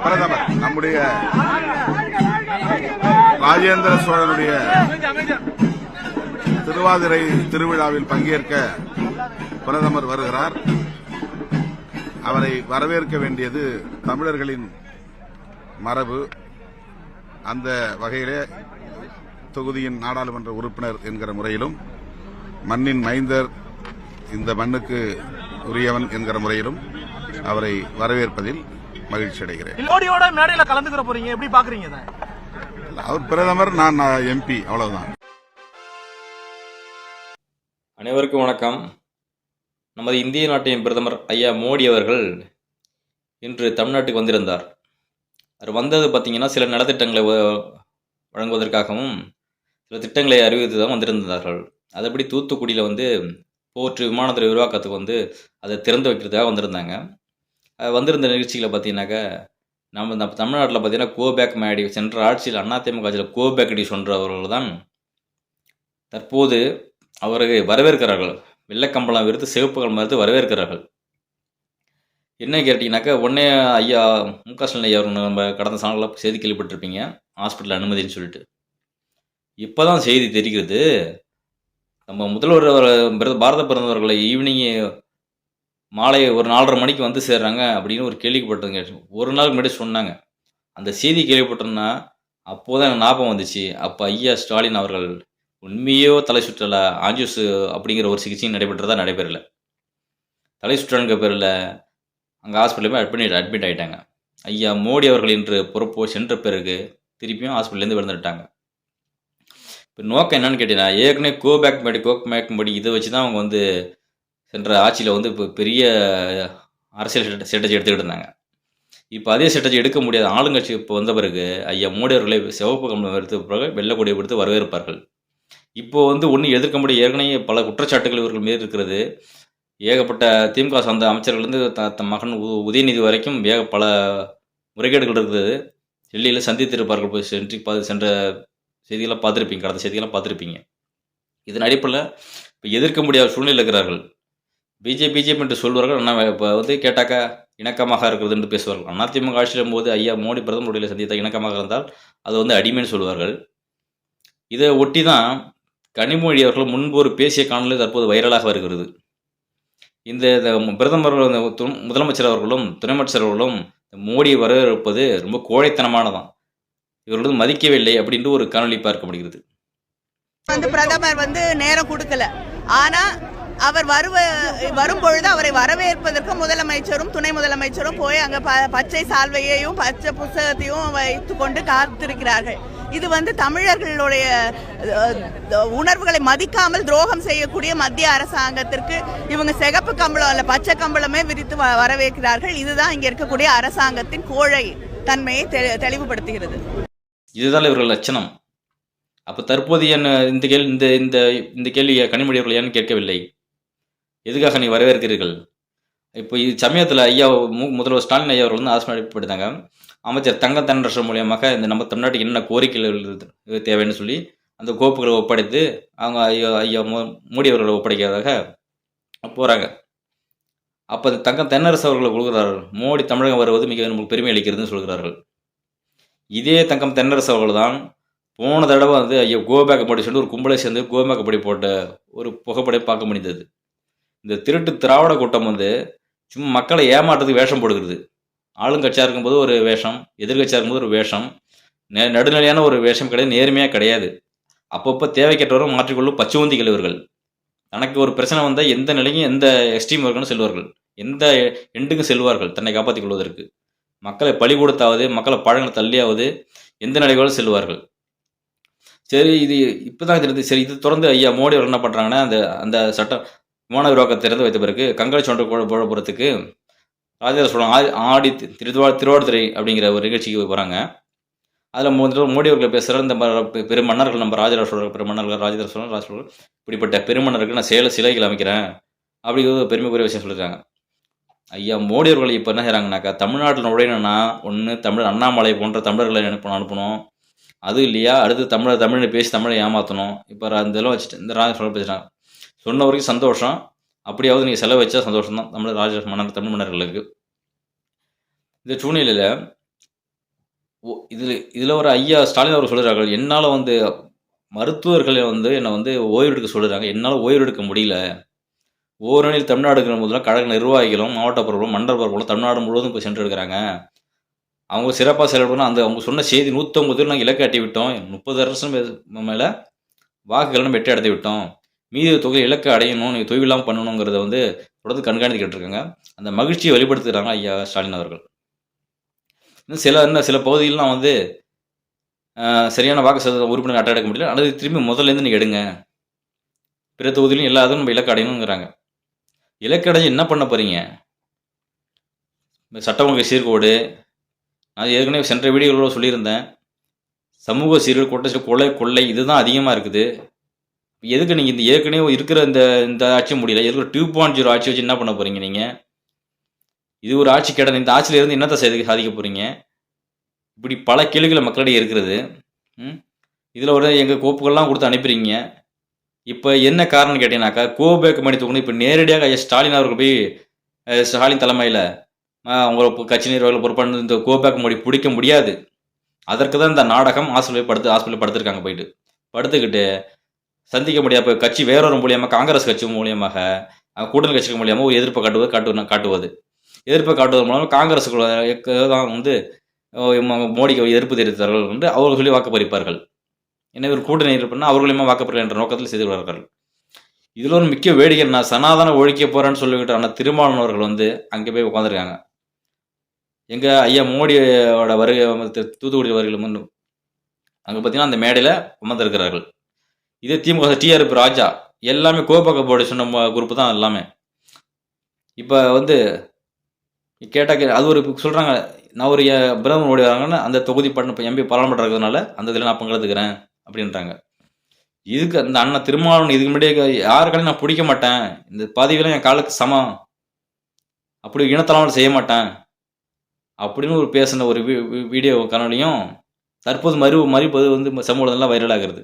பிரதமர் நம்முடைய ராஜேந்திர சோழனுடைய திருவாதிரை திருவிழாவில் பங்கேற்க பிரதமர் வருகிறார். அவரை வரவேற்க வேண்டியது தமிழர்களின் மரபு. அந்த வகையிலே தொகுதியின் நாடாளுமன்ற உறுப்பினர் என்கிற முறையிலும் மண்ணின் மைந்தர், இந்த மண்ணுக்கு உரியவன் என்கிற முறையிலும் அவரை வரவேற்பதில் மகிழ்ச்சி அடைகிறேன். மோடியோட மேடையில் கலந்துக்கிற போறீங்க, எப்படி பாக்குறீங்க? அவர் பிரதமர், நான் எம்பி, அவ்வளவுதான். அனைவருக்கும் வணக்கம். நமது இந்திய நாட்டின் பிரதமர் ஐயா மோடி அவர்கள் இன்று தமிழ்நாட்டுக்கு வந்திருந்தார். அவர் வந்தது பார்த்தீங்கன்னா சில நலத்திட்டங்களை வழங்குவதற்காகவும் சில திட்டங்களை அறிவித்துதான் வந்திருந்தார்கள். அதன்படி தூத்துக்குடியில் போற்று விமானத்துறை விரிவாக்கத்துக்கு அதை திறந்து வைக்கிறதுக்காக வந்திருந்தாங்க. வந்திருந்த நிகழ்ச்சிகளை பார்த்தீங்கன்னாக்கா நம்ம தமிழ்நாட்டில் பார்த்தீங்கன்னா கோபேக் மேடி சென்ற ஆட்சியில் அதிமுக ஆட்சியில் கோபேக் அடி சொல்கிறவர்கள் தான் தற்போது அவரை வரவேற்கிறார்கள். வெள்ளைக்கம்பளம் விருத்து சிவப்புகள் மறுத்து வரவேற்கிறார்கள். என்ன கேட்டிங்கனாக்கா, உடனே ஐயா மு.க. ஸ்டாலின் ஐயா நம்ம கடந்த சாணங்களில் செய்தி கேள்விப்பட்டிருப்பீங்க, ஹாஸ்பிட்டல் அனுமதின்னு சொல்லிட்டு. இப்போ தான் செய்தி தெரிகிறது. நம்ம முதல்வர் பாரத பிரதமர்களை ஈவினிங் மாலை ஒரு 4:30 மணிக்கு சேர்றாங்க அப்படின்னு ஒரு கேள்விப்பட்டதுங்க. ஒரு நாளுக்கு முன்னாடி சொன்னாங்க. அந்த செய்தி கேள்விப்பட்டோன்னா அப்போதான் எனக்கு ஞாபகம் வந்துச்சு. அப்போ ஐயா ஸ்டாலின் அவர்கள் உண்மையோ தலை சுற்றலை, ஆஞ்சியோஸ் அப்படிங்கிற ஒரு சிகிச்சையும் நடைபெறலை. தலை சுற்றலுங்கிற பேரில் அங்கே ஹாஸ்பிட்டலுமே அட்மிட் ஆகிட்டாங்க. ஐயா மோடி அவர்கள் இன்று பொறுப்போ சென்ற பிறகு திருப்பியும் ஹாஸ்பிட்டல்லேருந்து விழுந்துட்டாங்க. இப்போ நோக்கம் என்னன்னு கேட்டீங்கன்னா, ஏற்கனவே கோபேக் படி இதை வச்சு தான் அவங்க சென்ற ஆட்சியில் இப்போ பெரிய அரசியல் ஸ்ட்ராட்டஜி எடுத்துக்கிட்டு இருந்தாங்க. இப்போ அதே ஸ்ட்ராட்டஜி எடுக்க முடியாத ஆளுங்கட்சி இப்போ வந்த பிறகு ஐயா மோடி அவர்களை சிவப்பு கம்பளம் எடுத்த பிறகு வெள்ளை கொடியை எடுத்து வரவேற்பார்கள். இப்போ ஒன்றும் எதிர்க்க முடிய ஏற்கனவே பல குற்றச்சாட்டுகள் இவர்கள் மீது இருக்கிறது. ஏகப்பட்ட திமுக சார்ந்த அமைச்சர்கள்லேருந்து தன் மகன் உதயநிதி வரைக்கும் பல முறைகேடுகள் இருக்குது. டெல்லியில் சந்தித்திருப்பார்கள். போய் சென்ற செய்திகளாக பார்த்துருப்பீங்க, கடந்த செய்திகளாக பார்த்துருப்பீங்க. இதன் அடிப்படையில் இப்போ எதிர்க்க முடியாத சூழ்நிலை இருக்கிறார்கள். பிஜேபி என்று சொல்வார்கள். ஆனால் இப்போ கேட்டாக்கா இணக்கமாக இருக்கிறது என்று பேசுவார்கள். அதிமுக ஆட்சியிலும் போது ஐயா மோடி பிரதமருடைய சந்தித்த இணக்கமாக இருந்தால் அது அடிமைன்னு சொல்வார்கள். இதை ஒட்டி தான் கனிமொழி அவர்கள் முன்பு ஒரு பேசிய காணொலி தற்போது வைரலாக வருகிறது. இந்த பிரதமர் முதலமைச்சர் அவர்களும் துணை அமைச்சர் அவர்களும் மோடியை வரவேற்பது ரொம்ப கோழைத்தனமானதான். இவர்கள் மதிக்கவில்லை அப்படின்ட்டு ஒரு காணொலி பார்க்கப்படுகிறது. பிரதமர் நேரம் கொடுக்கல, ஆனா அவர் வரும்பொழுது அவரை வரவேற்பதற்கு முதலமைச்சரும் துணை முதலமைச்சரும் போய் அங்க பச்சை சால்வையையும் பச்சை புத்தகத்தையும் வைத்து கொண்டு காத்திருக்கிறார்கள். இது தமிழர்களுடைய உணர்வுகளை மதிக்காமல் துரோகம் செய்யக்கூடிய மத்திய அரசாங்கத்திற்கு இவங்க சிகப்பு கம்பளம் அல்ல பச்சை கம்பளமே விரித்து வரவேற்கிறார்கள். இதுதான் இங்க இருக்கக்கூடிய அரசாங்கத்தின் கோழை தன்மையை தெளிவுபடுத்துகிறது. இதுதான் இவர்கள் லட்சணம். அப்போ தற்போதைய இந்த கேள்வி கனிமொழி அவர்கள் ஏன்னு கேட்கவில்லை? எதுக்காக நீ வரவேற்கிறீர்கள்? இப்போ சமயத்தில் ஐயா முதல்வர் ஸ்டாலின் ஐயா அவர்கள் ஆசைப்படுத்தாங்க. அமைச்சர் தங்க தென்னரசு மூலியமாக நம்ம தமிழ்நாட்டுக்கு என்னென்ன கோரிக்கைகள் தேவைன்னு சொல்லி அந்த கோப்புகளை ஒப்படைத்து அவங்க ஐயா மோடி அவர்களை ஒப்படைக்கிறதாக போகிறாங்க. அப்போ தங்க தென்னரசு அவர்களை கொடுக்குறார்கள். மோடி தமிழகம் வருவது மிக நமக்கு பெருமை அளிக்கிறதுன்னு சொல்கிறார்கள். இதே தங்கம் தென்னரசு அவர்கள் தான் போன தடவை ஐயா கோபேக் படி சொல்லி ஒரு கும்பலை சேர்ந்து கோபேக் படி போட்ட ஒரு புகைப்படை பார்க்க முடிந்தது. இந்த திருட்டு திராவிட கூட்டம் சும்மா மக்களை ஏமாற்றுறதுக்கு வேஷம் போடுகிறது. ஆளுங்கட்சியாக இருக்கும்போது ஒரு வேஷம், எதிர்கட்சியாக இருக்கும்போது ஒரு வேஷம், நடுநிலையான ஒரு வேஷம் கிடையாது, நேர்மையாக கிடையாது. அப்பப்போ தேவைக்கேற்றவரும் மாற்றிக்கொள்ளும் பச்சுவந்திகள் இவர்கள். தனக்கு ஒரு பிரச்சனை வந்தால் எந்த நிலையும் எந்த எக்ஸ்ட்ரீம் இருக்குன்னு செல்வார்கள், எந்த எண்டுக்கும் செல்வார்கள் தன்னை காப்பாற்றிக் கொள்வதற்கு. மக்களை பழி கொடுத்தாவது, மக்களை பழங்களை தள்ளியாவது எந்த நிலைகளும் செல்வார்கள். சரி, இது இப்போ தான் தெரியுது. சரி, இது தொடர்ந்து ஐயா மோடி அவர் என்ன பண்ணுறாங்கன்னா, அந்த சட்டம் விமான விரிவாக்கத்தை திறந்து வைத்த பிறகு கங்கை சொன்ன போகிறதுக்கு ராஜேந்திர சோழன் ஆடி திருவாடுதுறை அப்படிங்கிற ஒரு நிகழ்ச்சிக்கு போகிறாங்க. அதில் மோடி அவர்கள் பேசுகிற இந்த பெருமன்னர்கள், நம்ம ராஜராஜ சோழர் பெருமன்னர்கள், ராஜேந்திர சோழன் இப்படிப்பட்ட பெருமன்னருக்கு நான் சிலைகள் அமைக்கிறேன் அப்படிங்கிறது பெருமைக்குரிய விஷயம் சொல்லியிருக்காங்க. ஐயா மோடி அவர்கள் இப்போ என்ன செய்கிறாங்கனாக்கா, தமிழ்நாட்டில் நுழையணும்னா ஒன்று தமிழர் அண்ணாமலை போன்ற தமிழர்களை அனுப்பணும். அது இல்லையா, அடுத்து தமிழை பேசி தமிழை ஏமாற்றணும். இப்போ இதெல்லாம் வச்சுட்டு இந்த ராஜ சோழர் பேசுகிறாங்க. சொன்ன வரைக்கும் சந்தோஷம். அப்படியாவது நீங்கள் செலவு வச்சா சந்தோஷம் தான் தமிழ் தமிழ் மன்னர்களுக்கு. இந்த சூழ்நிலையில் இதில் ஒரு ஐயா ஸ்டாலின் அவர் சொல்கிறார்கள், என்னால் வந்து மருத்துவர்கள் வந்து என்னை வந்து ஓய்வு எடுக்க சொல்கிறாங்க, என்னால் ஓய்வு எடுக்க முடியல. ஓரணியில் தமிழ்நாடுங்கிற முதல்ல கழக நிர்வாகிகளும் மாவட்ட பொறுப்புகளும் மண்டல பொறுப்புகளும் தமிழ்நாடு முழுவதும் போய் சென்றிருக்கிறாங்க. அவங்க சிறப்பாக செயல்படணும். அவங்க சொன்ன செய்தி 150 பேர் நாங்கள் இலக்கு எட்டி விட்டோம். 30% மேலே வாக்குகளை நம்ம எட்டி அடைத்து விட்டோம். மீதி தொகை இலக்கு அடையணும், நீங்கள் தொய்வில்லாமல் பண்ணணுங்கிறத வந்து தொடர்ந்து கண்காணித்துக்கிட்டு இருக்காங்க. அந்த மகிழ்ச்சியை வெளிப்படுத்துகிறாங்க ஐயா ஸ்டாலின் அவர்கள். இன்னும் சில பகுதிகளெலாம் வந்து சரியான வாக்கு சதவீத உறுப்பினர் அட்டை எடுக்க முடியல, அல்லது திரும்பி முதல்லேருந்து நீங்கள் எடுங்க, பிற தொகுதியிலும் எல்லாத்தையும் நம்ம இலக்கு அடையணுங்கிறாங்க. இலக்கு அடைஞ்சு என்ன பண்ண போகிறீங்க? சட்ட ஒழுங்கு சீர்கோடு, நான் ஏற்கனவே சென்ற வீடியோகளோட சொல்லியிருந்தேன், சமூக சீர்கேடு, கொலை கொள்ளை இதுதான் அதிகமாக இருக்குது. எதுக்கு நீங்கள் இந்த ஏற்கனவே இருக்கிற இந்த ஆட்சி முடியல, இருக்கிற 2.0 ஆட்சி வச்சு என்ன பண்ண போகிறீங்க நீங்கள்? இது ஒரு ஆட்சி கிடையாது. இந்த ஆட்சியில் இருந்து என்னத்தை சாதிக்க போகிறீங்க? இப்படி பல கேள்விகள் மக்களிடையே இருக்கிறது. இதில் ஒரு எங்கள் கோப்புகள்லாம் கொடுத்து அனுப்புறீங்க. இப்போ என்ன காரணம் கேட்டீங்கன்னாக்கா, கோபேக் மணி தொகுதி இப்போ நேரடியாக ஐயா ஸ்டாலின் அவர்கள் போய் ஸ்டாலின் தலைமையில் அவங்க கட்சி நிர்வாகிகள் பொறுப்பான இந்த கோபேக் மொழி பிடிக்க முடியாது. அதற்கு தான் இந்த நாடகம் ஹாஸ்பிட்டலில் படுத்திருக்காங்க. போயிட்டு படுத்துக்கிட்டு சந்திக்க முடியாது. இப்போ கட்சி வேறொரு மூலியமாக, காங்கிரஸ் கட்சி மூலியமாக, கூட்டணி கட்சிகள் மூலியமாக ஒரு எதிர்ப்பை காட்டுவது எதிர்ப்பை காட்டுவதன் மூலம் காங்கிரஸுக்கு தான் வந்து மோடிக்கு எதிர்ப்பு தெரிவித்தார்கள் என்று அவர்கள் சொல்லி வாக்குப்பறிப்பார்கள். எனவே ஒரு கூட்டணி இருப்பதுன்னா அவர்களையுமே வாக்குப்பறிகள் என்ற நோக்கத்தில் செய்து வருவார்கள். இதில் ஒரு முக்கிய வேடிக்கை, நான் சனாதன ஒழிக்க போகிறேன்னு சொல்லிக்கிட்டு ஆனால் திருமாவளவர்கள் வந்து அங்கே போய் உட்காந்துருக்காங்க. எங்கள் ஐயா மோடியோட வருகை, தூத்துக்குடி வருகை முன் அங்கே பார்த்தீங்கன்னா அந்த மேடையில் அமர்ந்திருக்கிறார்கள். இதே திமுக டிஆர்பி ராஜா எல்லாமே கோபாக்க போர்டு சொன்ன குரூப்பு தான் எல்லாமே. இப்போ வந்து கேட்டால் அது ஒரு சொல்கிறாங்க, நான் ஒரு பிரதமர் மோடி வராங்கன்னா அந்த தொகுதி பண்ண எம்பி பாராளுமன்றம் இருக்கிறதுனால அந்த இதில் நான் பங்கெடுத்துக்கிறேன் அப்படின்றாங்க. இதுக்கு அந்த அண்ணன் திருமாவளவன் இதுக்கு முன்னாடியே யாருக்காலையும் நான் பிடிக்க மாட்டேன், இந்த பதவியெல்லாம் என் காலுக்கு சமம், அப்படி இனத்தலாமல் செய்ய மாட்டேன் அப்படின்னு ஒரு பேசின ஒரு வீடியோ கனவுலையும் தற்போது மறுப்பது வந்து சமூகத்தெல்லாம் வைரல் ஆகிறது.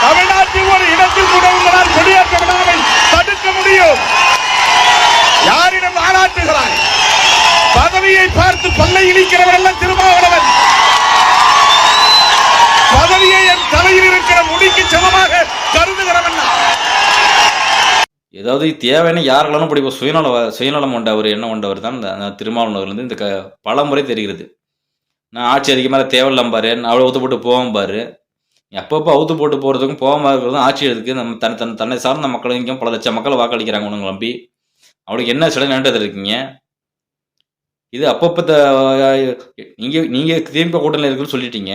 தமிழ்நாட்டில் ஒரு இடத்தில் கூட உங்களால் கொடியேற்ற விடாமல் தடுக்க முடியும். யாரிடம் ஆளாட்டுகிறாய்? பதவியை பார்த்து பல்லை இழிக்கிறவரெல்லாம் திருமாவளவன். பதவியை என் தலையில் இருக்கிற முடிக்கு சமமாக கருதுகிறவன். ஏதாவது தேவையான யாருக்கெல்லாம் பிடிக்கும், சுயநலம் கொண்டவர், என்ன கொண்டவர் தான் இந்த திருமாவளவன் வந்து இந்த பல முறை தெரிகிறது. நான் ஆட்சி அதிக மேலே தேவையில்லாம் பாரு, அவ்வளோ ஒத்து போட்டு போவோம் பாரு. எப்பப்போ அவுத்து போட்டு போகிறதுக்கும் போகாமல் இருக்கிறதும் ஆட்சி எடுத்துக்கு நம்ம தன்னை சார்ந்த மக்களும் இங்கே பல லட்சம் மக்களை வாக்களிக்கிறாங்க உனக்கு நம்பி. அவளுக்கு என்ன சில நினைட்டது இருக்கீங்க? இது அப்பப்போ நீங்கள் திமுக கூட்டணியில் இருக்குன்னு சொல்லிட்டீங்க.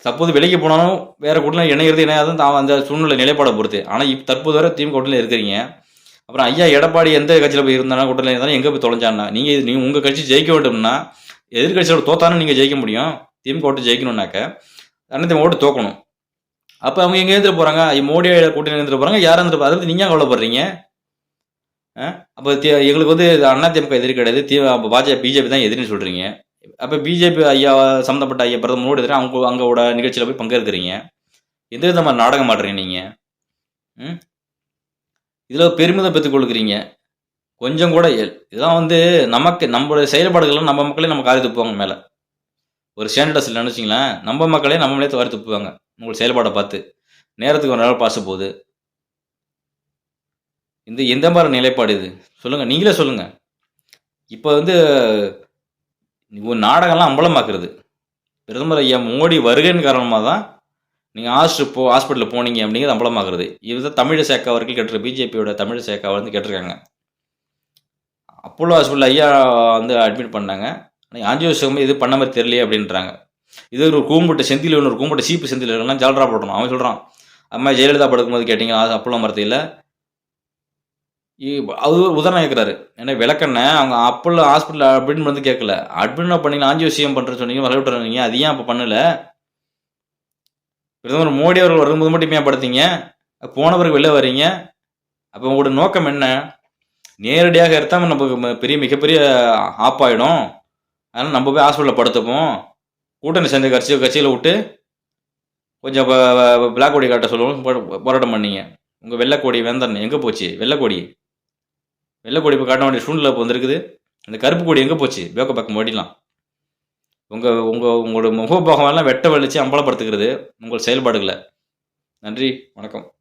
தற்போது விலைக்கு போனாலும் வேறு கூட்டணியில் இணைகிறது இணையாதுன்னு அந்த சூழ்நிலை நிலைப்பாடை பொறுத்து. ஆனால் தற்போது வரை திமுக கூட்டணியில் இருக்கிறீங்க. அப்புறம் ஐயா எடப்பாடி எந்த கட்சியில் போய் இருந்தாலும் கூட்டணியில் இருந்தாலும் எங்கே போய் தொலைஞ்சான்னா, நீங்கள் உங்கள் கட்சி ஜெயிக்க வேண்டும்னா எதிர்கட்சியோட தோத்தானு நீங்கள் ஜெயிக்க முடியும். திமுக ஓட்டு ஜெயிக்கணும்னாக்க அனைத்து ஓட்டு தோக்கணும். அப்போ அவங்க எங்கே எழுந்துட்டு போகிறாங்க? மோடி கூட்டணி எழுந்துட்டு போகிறாங்க. யாரும் எழுந்துட்டு போகிறாங்க? அதை நீங்கள் கவலைப்படுறீங்க. அப்போ எங்களுக்கு வந்து அதிமுக எதிரி கிடையாது, பிஜேபி தான் எதிரின்னு சொல்கிறீங்க. அப்போ பிஜேபி ஐயா சம்மந்தப்பட்ட ஐயா பிரதமர் மோடி எதிராக அவங்களோட நிகழ்ச்சியில் போய் பங்கேற்கிறீங்க. எந்த விதமாக நாடகம் ஆடுறீங்க நீங்கள்? இதில் பெருமிதம் பெற்றுக் கொள்கிறீங்க கொஞ்சம் கூட. இதெல்லாம் வந்து நம்மளுடைய செயல்பாடுகள்லாம் நம்ம மக்களே நம்ம காரி துப்புவாங்க மேலே. ஒரு ஸ்டாண்டர்ட்ஸில் நினச்சிங்களேன், நம்ம மக்களே நம்மளே தவறி துப்புவாங்க உங்களோட செயல்பாடை பார்த்து. நேரத்துக்கு ஒரு நாள் பாச போகுது. எந்த மாதிரி நிலைப்பாடு இது சொல்லுங்கள், நீங்களே சொல்லுங்கள். இப்போ வந்து ஒரு நாடகம்லாம் அம்பலமாக்குறது. பிரதமர் ஐயா மோடி வருகையின் காரணமாக தான் நீங்கள் ஹாஸ்பிட்டலில் போனீங்க அப்படிங்கிறது அம்பலமாக்குறது. இதுதான் தமிழிசை அவர்கள் கேட்டிருக்க, பிஜேபியோட தமிழிசை வந்து கேட்டிருக்காங்க. அப்போலோ ஹாஸ்பிட்டல் ஐயா வந்து அட்மிட் பண்ணாங்க. ஆனால் ஆஞ்சியோசகம் இது பண்ண மாதிரி தெரியலையே அப்படின்றாங்க. இது ஒரு கூம்பிட்ட செந்தில், ஒரு கூம்பிட்ட சீப்பு செந்தில் எல்லாம் ஜால்ரா போடணும். அவன் சொல்கிறான், அம்மா ஜெயலலிதா படுக்கும்போது கேட்டீங்க அப்போலோ மரத்தையில் அது உதாரணம் கேட்குறாரு. ஏன்னா விளக்கண்ண அவங்க அப்போலோ ஹாஸ்பிட்டல் அட்மிட் வந்து கேட்கல, அட்மிட் பண்ணி ஆஞ்சியோசியம் பண்ணுறேன்னு சொன்னீங்க, வர விட்டுறீங்க. அது ஏன் அப்போ பண்ணல? பிரதமர் மோடி அவர்கள் வரும்போது மட்டும் ஏன் படுத்தீங்க? போன பிறகு வெளில வரீங்க. அப்போ உங்களோட நோக்கம் என்ன? நேரடியாக எடுத்தால் நம்ம மிகப்பெரிய ஆப்பாயிடும். அதனால் நம்ம போய் ஹாஸ்பிட்டலில் படுத்துப்போம். கூட்டணி சேர்ந்த கட்சியில் விட்டு கொஞ்சம் பிளாக் கொடி காட்ட சொல்லுவோம். போராட்டம் பண்ணீங்க. உங்கள் வெள்ளைக்கொடி வேந்தன் எங்கே போச்சு? வெள்ளைக்கொடி இப்போ காட்ட வேண்டிய சூழ்நிலை இப்போ வந்துருக்குது. அந்த கருப்பு கொடி எங்கே போச்சு? பேக்க பக்கம் ஓடிலாம். உங்களோட முகபாகமெல்லாம் வெட்ட வலிச்சு அம்பலப்படுத்துகிறது உங்கள் செயல்பாடுகளை. நன்றி, வணக்கம்.